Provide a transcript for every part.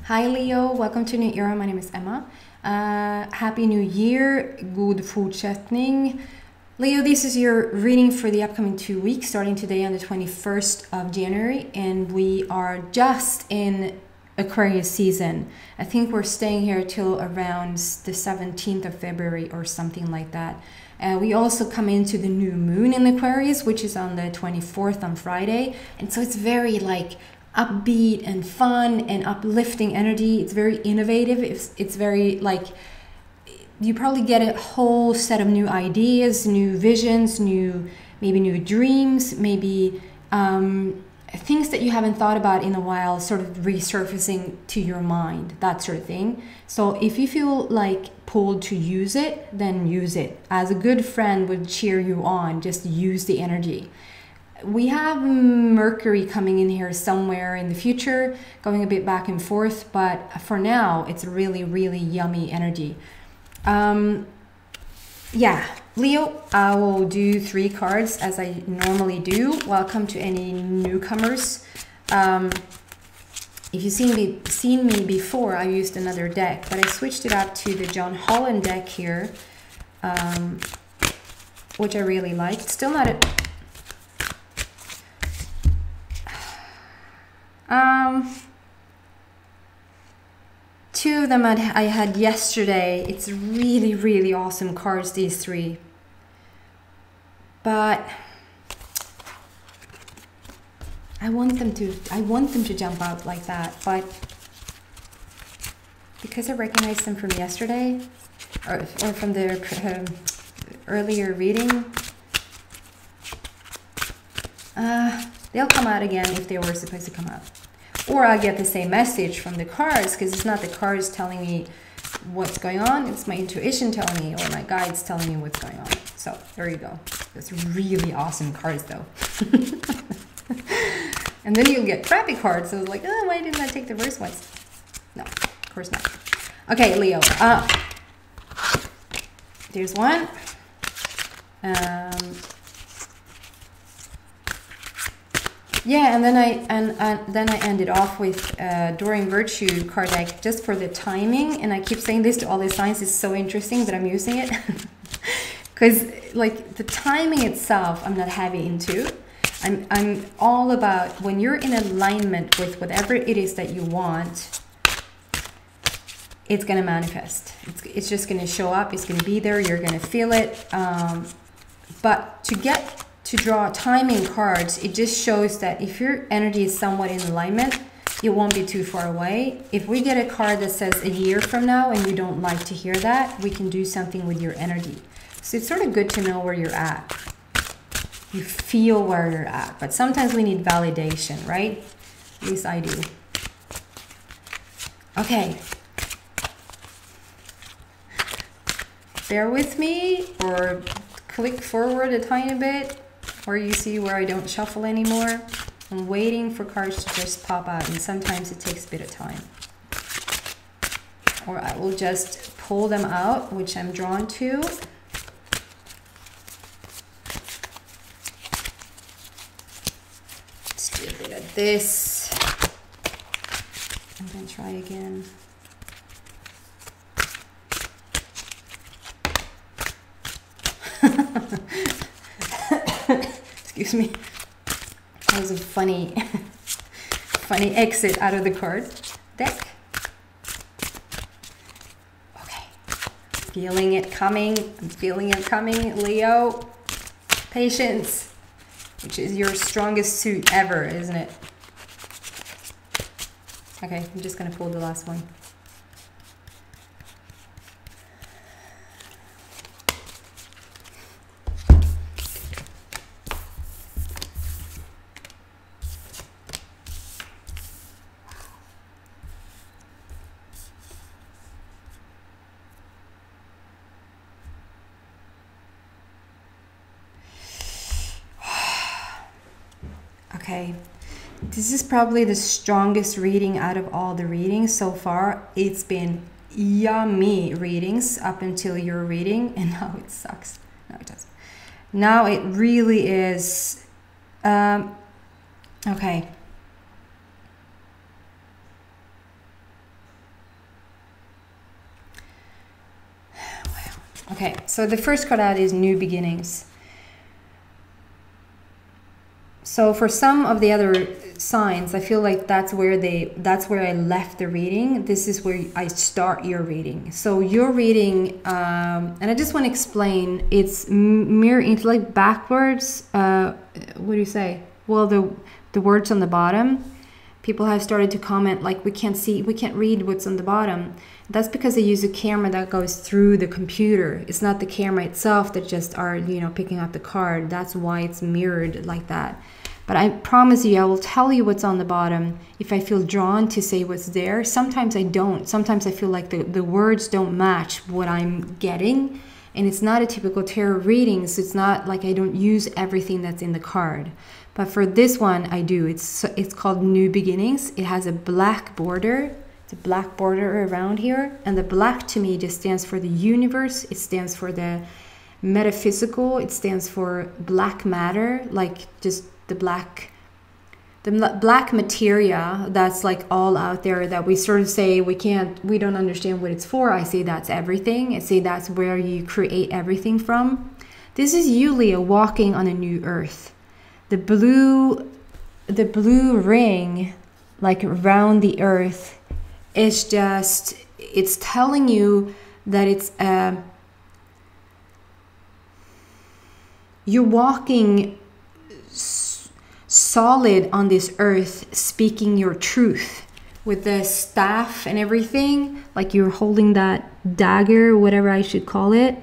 Hi Leo, welcome to New Era. My name is Emma. Happy New Year, god fortsättning. Leo, this is your reading for the upcoming 2 weeks, starting today on the 21st of January, and we are just in Aquarius season. I think we're staying here till around the 17th of February or something like that. We also come into the new moon in Aquarius, which is on the 24th on Friday, and so it's very like upbeat and fun and uplifting energy. It's very innovative. It's very like, you probably get a whole set of new ideas, new visions, maybe new dreams, maybe things that you haven't thought about in a while sort of resurfacing to your mind, that sort of thing. So if you feel like pulled to use it, then use it. As a good friend would cheer you on, just use the energy. We have Mercury coming in here somewhere in the future, going a bit back and forth, but for now, it's really, really yummy energy. Yeah, Leo, I will do 3 cards as I normally do. Welcome to any newcomers. If you've seen me before, I used another deck, but I switched it up to the John Holland deck here, which I really liked. Still not a... Two of them I had yesterday. It's really, really awesome cards, these 3. But I want them to jump out like that. But because I recognized them from yesterday or from the earlier reading, they'll come out again if they were supposed to come out. Or I'll get the same message from the cards, because it's not the cards telling me what's going on, it's my intuition telling me, or my guides telling me what's going on. So there you go. Those really awesome cards though. And then you'll get crappy cards. So it's like, oh, why didn't I take the first ones? No, of course not. Okay, Leo. There's one. Yeah, and then I ended off with Doreen Virtue card deck just for the timing, and I keep saying this to all the signs. It's so interesting that I'm using it because like the timing itself, I'm not heavy into. I'm all about when you're in alignment with whatever it is that you want, it's gonna manifest. It's just gonna show up. It's gonna be there. You're gonna feel it. But to draw timing cards, it just shows that if your energy is somewhat in alignment, it won't be too far away. If we get a card that says a year from now and you don't like to hear that, we can do something with your energy. So it's sort of good to know where you're at. You feel where you're at, but sometimes we need validation, right? At least I do. Okay. Bear with me or click forward a tiny bit, where you see where I don't shuffle anymore. I'm waiting for cards to just pop out, and sometimes it takes a bit of time. Or I will just pull them out, which I'm drawn to. Let's do a bit of this. I'm gonna try again. Excuse me. That was a funny exit out of the card deck. Okay. Feeling it coming. I'm feeling it coming, Leo. Patience, which is your strongest suit ever, isn't it? Okay, I'm just gonna pull the last one. Okay, this is probably the strongest reading out of all the readings so far. It's been yummy readings up until your reading, and now it sucks. No, it doesn't. Now it really is. Okay. Okay, so the first card out is New Beginnings. So for some of the other signs, I feel like that's where I left the reading. This is where I start your reading. So your reading, and I just want to explain, it's mirror intellect backwards. What do you say? Well, the words on the bottom, people have started to comment like we can't read what's on the bottom. That's because they use a camera that goes through the computer. It's not the camera itself that just are, you know, picking up the card. That's why it's mirrored like that. But I promise you, I will tell you what's on the bottom if I feel drawn to say what's there. Sometimes I don't. Sometimes I feel like the words don't match what I'm getting. And it's not a typical tarot reading, so it's not like I don't use everything that's in the card. But for this one, I do. It's called New Beginnings. It has a black border. It's a black border around here. And the black to me just stands for the universe. It stands for the metaphysical. It stands for black matter, like just the black materia that's like all out there that we sort of say we don't understand what it's for. I say that's everything. I say that's where you create everything from. This is you, Leo, walking on a new earth. The blue ring, like around the earth, is just, it's telling you that it's you're walking solid on this earth, speaking your truth with the staff and everything, like you're holding that dagger, whatever I should call it.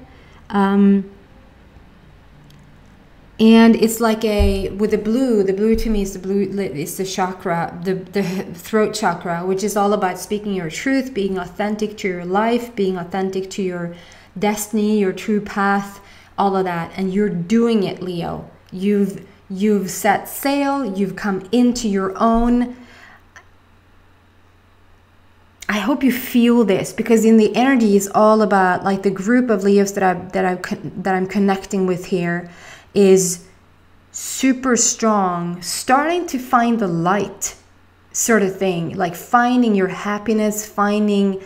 And it's like with the blue to me is it's the chakra, the throat chakra, which is all about speaking your truth, being authentic to your life, being authentic to your destiny, your true path, all of that. And you're doing it, Leo. You've set sail, you've come into your own. I hope you feel this, because in the energy is all about like the group of Leos that I'm connecting with here is super strong, starting to find the light sort of thing, like finding your happiness, finding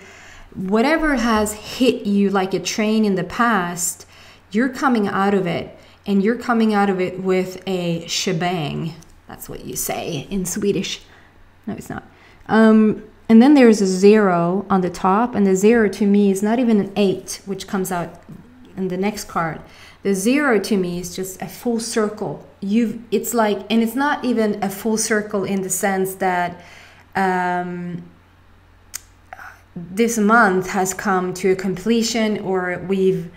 whatever has hit you like a train in the past. You're coming out of it, and you're coming out of it with a shebang. That's what you say in Swedish. No, it's not. And then there's a 0 on the top, and the 0 to me is not even an 8, which comes out in the next card. The 0 to me is just a full circle. It's like, and it's not even a full circle in the sense that this month has come to a completion, or we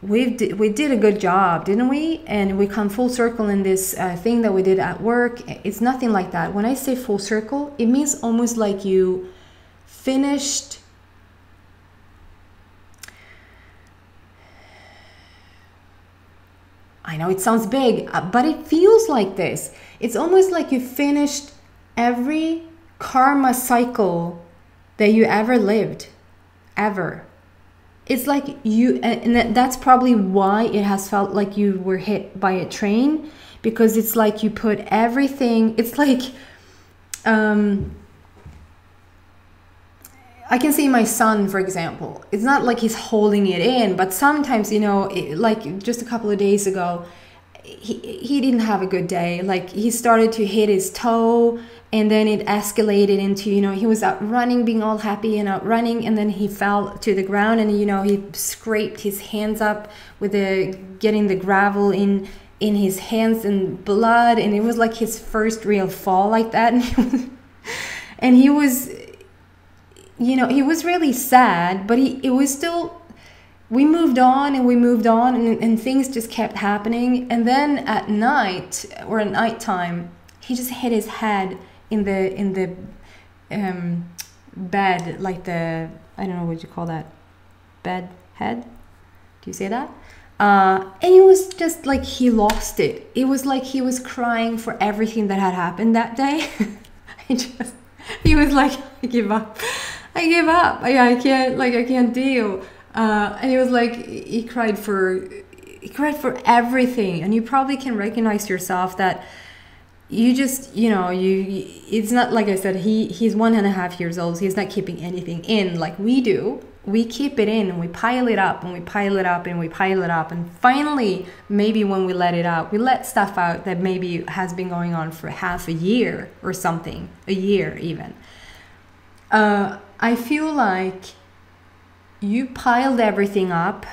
did a good job, didn't we? And we come full circle in this thing that we did at work. It's nothing like that. When I say full circle, it means almost like you finished. I know it sounds big, but it feels like this. It's almost like you finished every karma cycle that you ever lived, ever. It's like you, and that's probably why it has felt like you were hit by a train, because it's like you put everything, it's like, I can see my son, for example. It's not like he's holding it in, but sometimes, you know, like just a couple of days ago, he didn't have a good day. Like he started to hit his toe, and then it escalated into, you know, he was out running, being all happy and out running, and then he fell to the ground, and, you know, he scraped his hands up with getting the gravel in his hands and blood, and it was like his first real fall like that. And he was, you know, he was really sad, but it was still, we moved on and things just kept happening. And then at night, or at nighttime, he just hit his head in the bed, like the, I don't know what you call that, bed head? Do you say that? And it was just like he lost it. It was like he was crying for everything that had happened that day. He was like, I give up. I can't deal. And he was like, he cried for everything. And you probably can recognize yourself that you just, you know, it's not like I said, he's 1.5 years old. So he's not keeping anything in like we do. We keep it in and we pile it up and we pile it up and we pile it up. And finally, maybe when we let it out, we let stuff out that maybe has been going on for half a year or something, a year even. I feel like you piled everything up,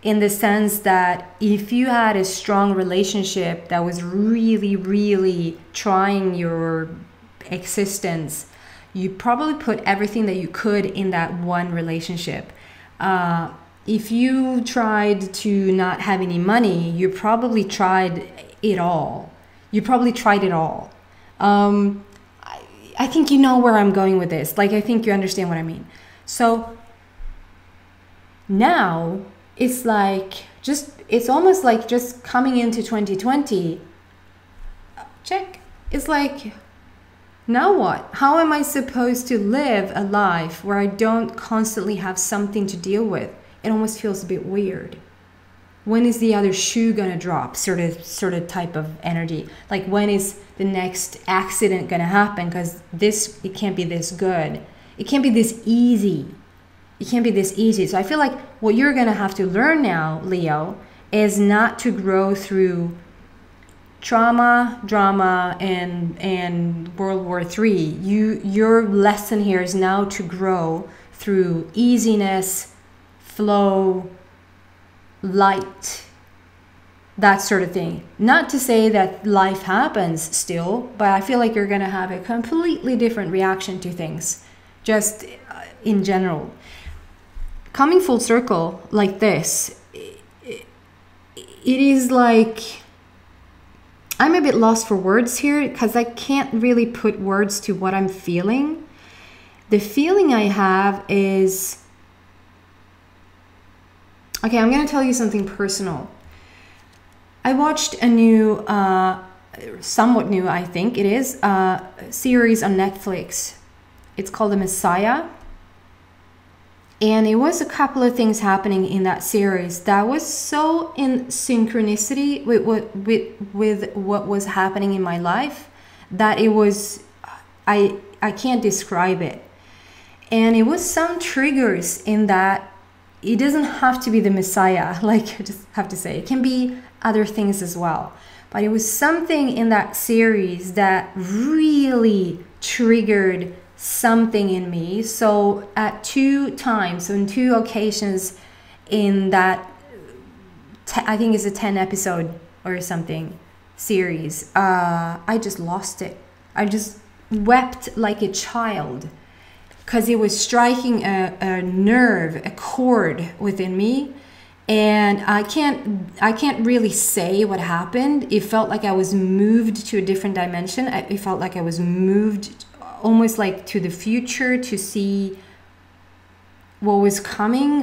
in the sense that if you had a strong relationship that was really, really trying your existence, you probably put everything that you could in that one relationship. If you tried to not have any money, you probably tried it all. You probably tried it all. I think you know where I'm going with this. Like, I think you understand what I mean. So now, it's like it's almost like just coming into 2020. Check. It's like, now what? How am I supposed to live a life where I don't constantly have something to deal with? It almost feels a bit weird. When is the other shoe gonna drop? Sort of type of energy. Like, when is the next accident gonna happen? Because it can't be this good. It can't be this easy. It can't be this easy. So I feel like what you're going to have to learn now, Leo, is not to grow through trauma, drama, and World War III. Your lesson here is now to grow through easiness, flow, light, that sort of thing. Not to say that life happens still, but I feel like you're going to have a completely different reaction to things, just in general. Coming full circle like this, it is like, I'm a bit lost for words here because I can't really put words to what I'm feeling. The feeling I have is, okay, I'm going to tell you something personal. I watched a new, somewhat new, I think it is, series on Netflix. It's called The Messiah. And it was a couple of things happening in that series that was so in synchronicity with what was happening in my life that it was, I can't describe it. And it was some triggers in that it doesn't have to be the Messiah, like I just have to say. It can be other things as well. But it was something in that series that really triggered something in me. So at 2 times, so in 2 occasions in that, I think it's a 10 episode or something series, I just lost it. I just wept like a child because it was striking a nerve, a chord within me. And I can't really say what happened. It felt like I was moved to a different dimension. It felt like I was moved almost like to the future to see what was coming,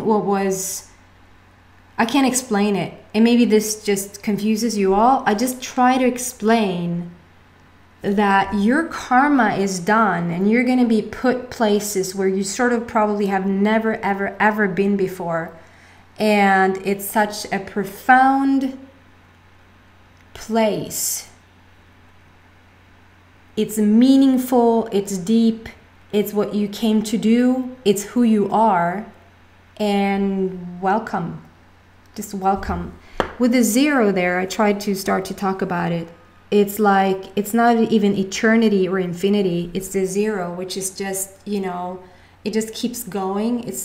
I can't explain it. And maybe this just confuses you all. I just try to explain that your karma is done and you're going to be put places where you sort of probably have never, ever, ever been before. And it's such a profound place. It's meaningful, it's deep, it's what you came to do, it's who you are, and welcome. Just welcome. With the 0 there, I tried to start to talk about it. It's like, it's not even eternity or infinity, it's the 0, which is just, you know, it just keeps going. It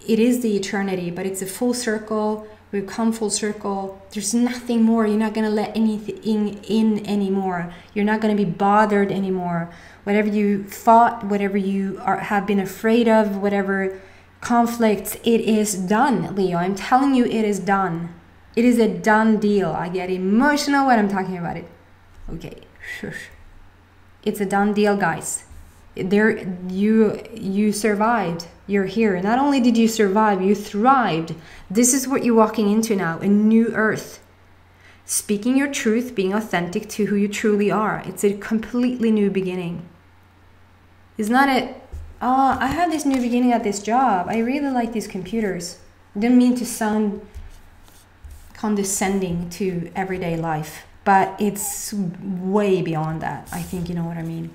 is the eternity, but it's a full circle. We've come full circle. There's nothing more. You're not going to let anything in anymore. You're not going to be bothered anymore. Whatever you fought, whatever you have been afraid of, whatever conflicts, it is done, Leo. I'm telling you, it is done. It is a done deal. I get emotional when I'm talking about it. Okay. It's a done deal, guys. You survived. You're here. Not only did you survive, you thrived. This is what you're walking into now, a new earth. Speaking your truth, being authentic to who you truly are. It's a completely new beginning. It's not I had this new beginning at this job. I really like these computers. I didn't mean to sound condescending to everyday life. but it's way beyond that. I think you know what I mean.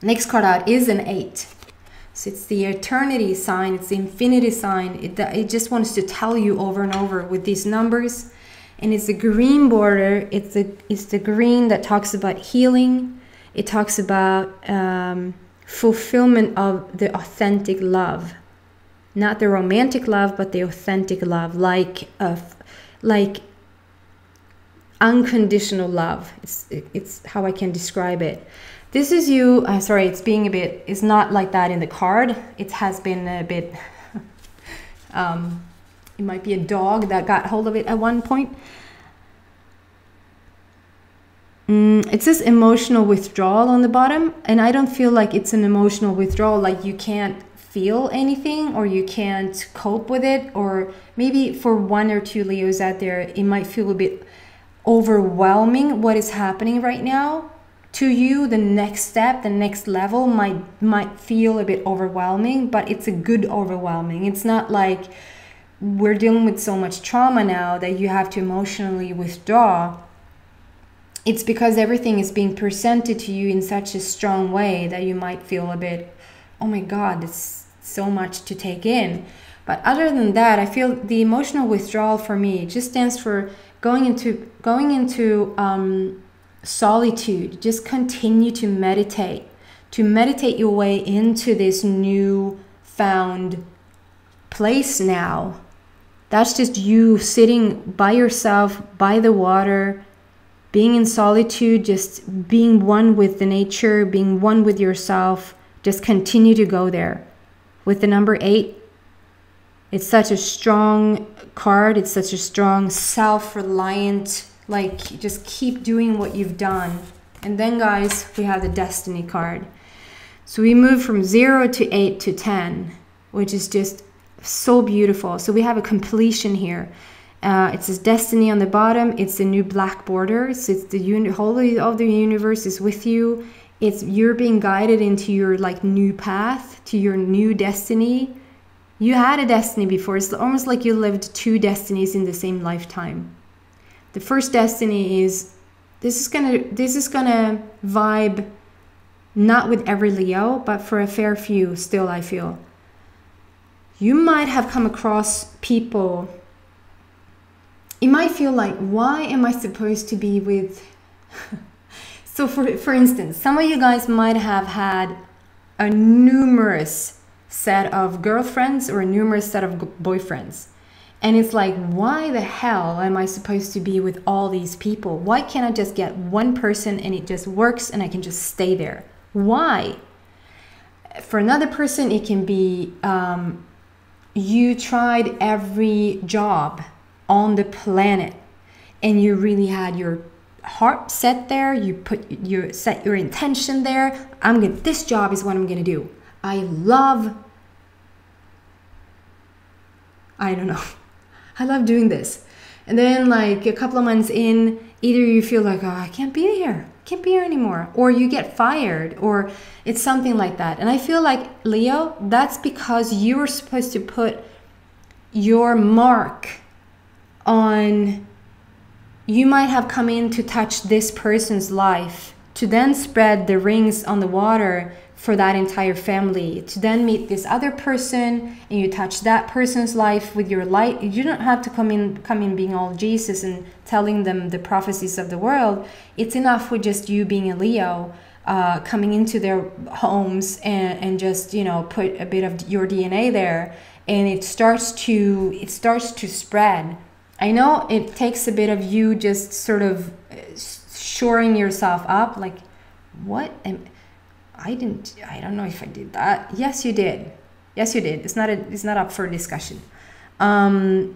Next card out is an 8. So it's the eternity sign, it's the infinity sign. It just wants to tell you over and over with these numbers. And it's the green border. It's the green that talks about healing. It talks about fulfillment of the authentic love. Not the romantic love, but the authentic love, like unconditional love. It's how I can describe it. This is you. Sorry, it's not like that in the card. It has been a bit. It might be a dog that got hold of it at one point. It says emotional withdrawal on the bottom, and I don't feel like it's an emotional withdrawal, like you can't feel anything or you can't cope with it, or maybe for one or two Leos out there, it might feel a bit overwhelming what is happening right now to you. The next step, the next level might feel a bit overwhelming, but it's a good overwhelming. It's not like we're dealing with so much trauma now that you have to emotionally withdraw. It's because everything is being presented to you in such a strong way that you might feel a bit, oh my God, it's so much to take in. But other than that, I feel the emotional withdrawal for me just stands for going into solitude. Just continue to meditate your way into this new found place now. That's just you sitting by yourself, by the water, being in solitude, just being one with the nature, being one with yourself. Just continue to go there. With the number 8, it's such a strong card. It's such a strong, self-reliant, like just keep doing what you've done. And then guys, we have the destiny card. So we move from 0 to 8 to 10, which is just so beautiful. So we have a completion here. It says destiny on the bottom. It's the new black border. So it's the whole of the universe is with you. You're being guided into your like new path, to your new destiny. You had a destiny before. It's almost like you lived 2 destinies in the same lifetime. The first destiny is this is gonna vibe not with every Leo, but for a fair few still, I feel. You might have come across people. It might feel like, why am I supposed to be with... So for instance, some of you guys might have had a numerous set of girlfriends or a numerous set of boyfriends. And it's like, why the hell am I supposed to be with all these people? Why can't I just get one person and it just works and I can just stay there? Why? For another person, it can be you tried every job on the planet and you really had your heart set there. You set your intention there. This job is what I'm gonna do. I love doing this. And then like a couple of months in, either you feel like, oh, I can't be here anymore, or you get fired, or it's something like that. And I feel like, Leo, that's because you were supposed to put your mark on, you might have come in to touch this person's life, to then spread the rings on the water for that entire family, to then meet this other person and you touch that person's life with your light. You don't have to come in being all Jesus and telling them the prophecies of the world. It's enough with just you being a Leo, coming into their homes and just, you know, put a bit of your DNA there, and it starts to spread. I know it takes a bit of you just sort of shoring yourself up, like, I don't know if I did that. Yes, you did. Yes, you did. It's not up for discussion. And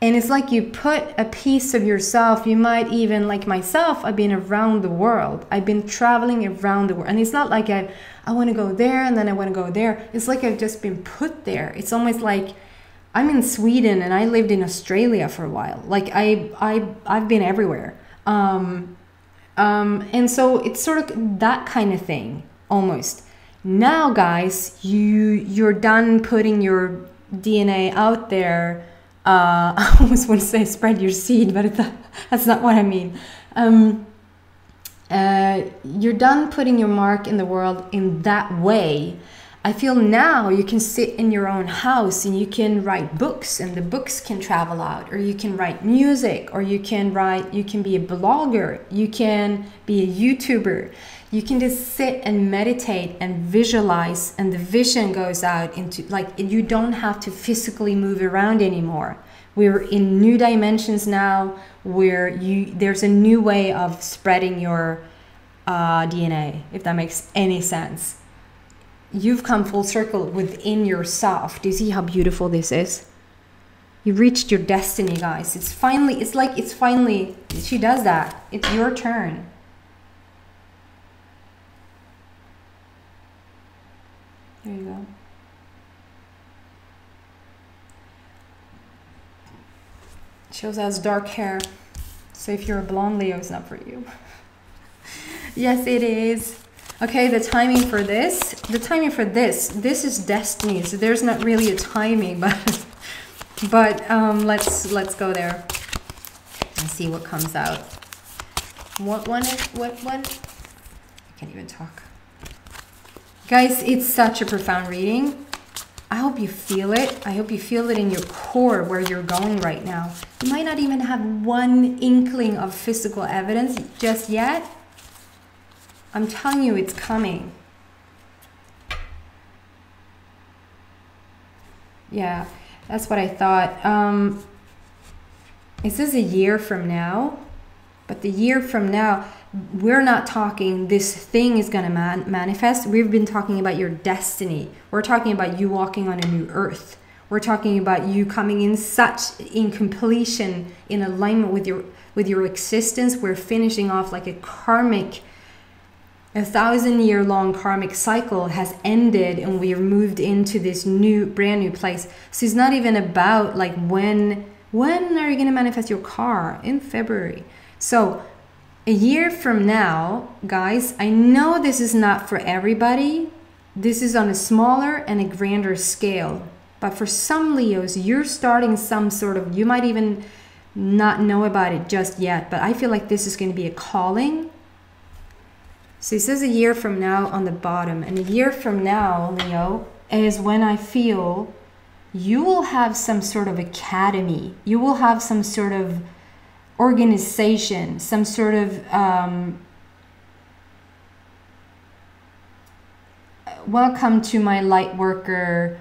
it's like you put a piece of yourself. You might even, like myself, I've been around the world. I've been traveling around the world. And it's not like I want to go there and then I want to go there. It's like I've just been put there. It's almost like I'm in Sweden and I lived in Australia for a while. Like I've been everywhere. And so it's sort of that kind of thing, almost. Now, guys, you're done putting your DNA out there. I almost want to say spread your seed, but that's not what I mean. You're done putting your mark in the world in that way. I feel now you can sit in your own house and you can write books, and the books can travel out, or you can write music, or you can be a blogger, you can be a YouTuber. You can just sit and meditate and visualize, and the vision goes out into, like, you don't have to physically move around anymore. We're in new dimensions now where there's a new way of spreading your DNA, if that makes any sense. You've come full circle within yourself. Do you see how beautiful this is? You've reached your destiny, guys. It's finally, she does that. It's your turn. There you go. She also has dark hair. So if you're a blonde Leo, it's not for you. Yes, it is. Okay, the timing for this. This is destiny. So there's not really a timing, but let's go there and see what comes out. What one? I can't even talk. Guys, it's such a profound reading. I hope you feel it. I hope you feel it in your core where you're going right now. You might not even have one inkling of physical evidence just yet. I'm telling you, it's coming. Yeah, that's what I thought. It says a year from now, but the year from now, we're not talking this thing is going to manifest. We've been talking about your destiny. We're talking about you walking on a new earth. We're talking about you coming in completion, in alignment with your existence. We're finishing off like a 1,000-year-long karmic cycle has ended, and we are moved into this brand new place. So it's not even about like when are you going to manifest your car? In February. So a year from now, guys, I know this is not for everybody. This is on a smaller and a grander scale. But for some Leos, you're starting some sort of, you might even not know about it just yet, but I feel like this is going to be a calling. So it says a year from now on the bottom. And a year from now, Leo, is when I feel you will have some sort of academy. You will have some sort of organization, some sort of welcome to my light worker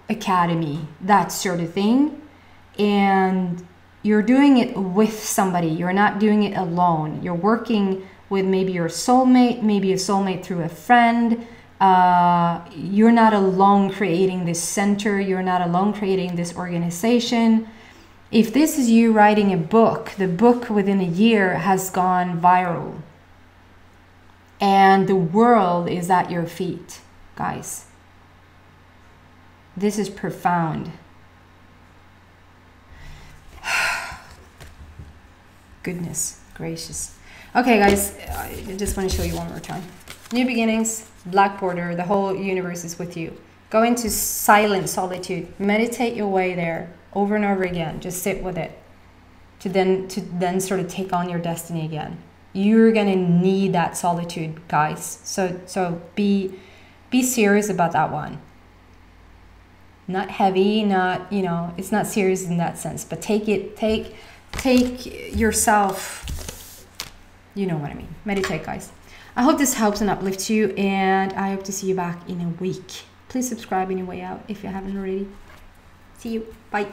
academy, that sort of thing. And you're doing it with somebody. You're not doing it alone. You're working with maybe your soulmate, maybe a soulmate through a friend. You're not alone creating this center. You're not alone creating this organization. If this is you writing a book, the book within a year has gone viral. And the world is at your feet, guys. This is profound. Goodness gracious. Okay, guys, I just want to show you one more time. New beginnings, black border, the whole universe is with you. Go into silent solitude. Meditate your way there over and over again. Just sit with it to then sort of take on your destiny again. You're going to need that solitude, guys. So be serious about that one. Not heavy, not, you know, it's not serious in that sense, but take yourself, you know what I mean. Meditate, guys. I hope this helps and uplifts you, and I hope to see you back in a week. Please subscribe on your way out if you haven't already. See you. Bye.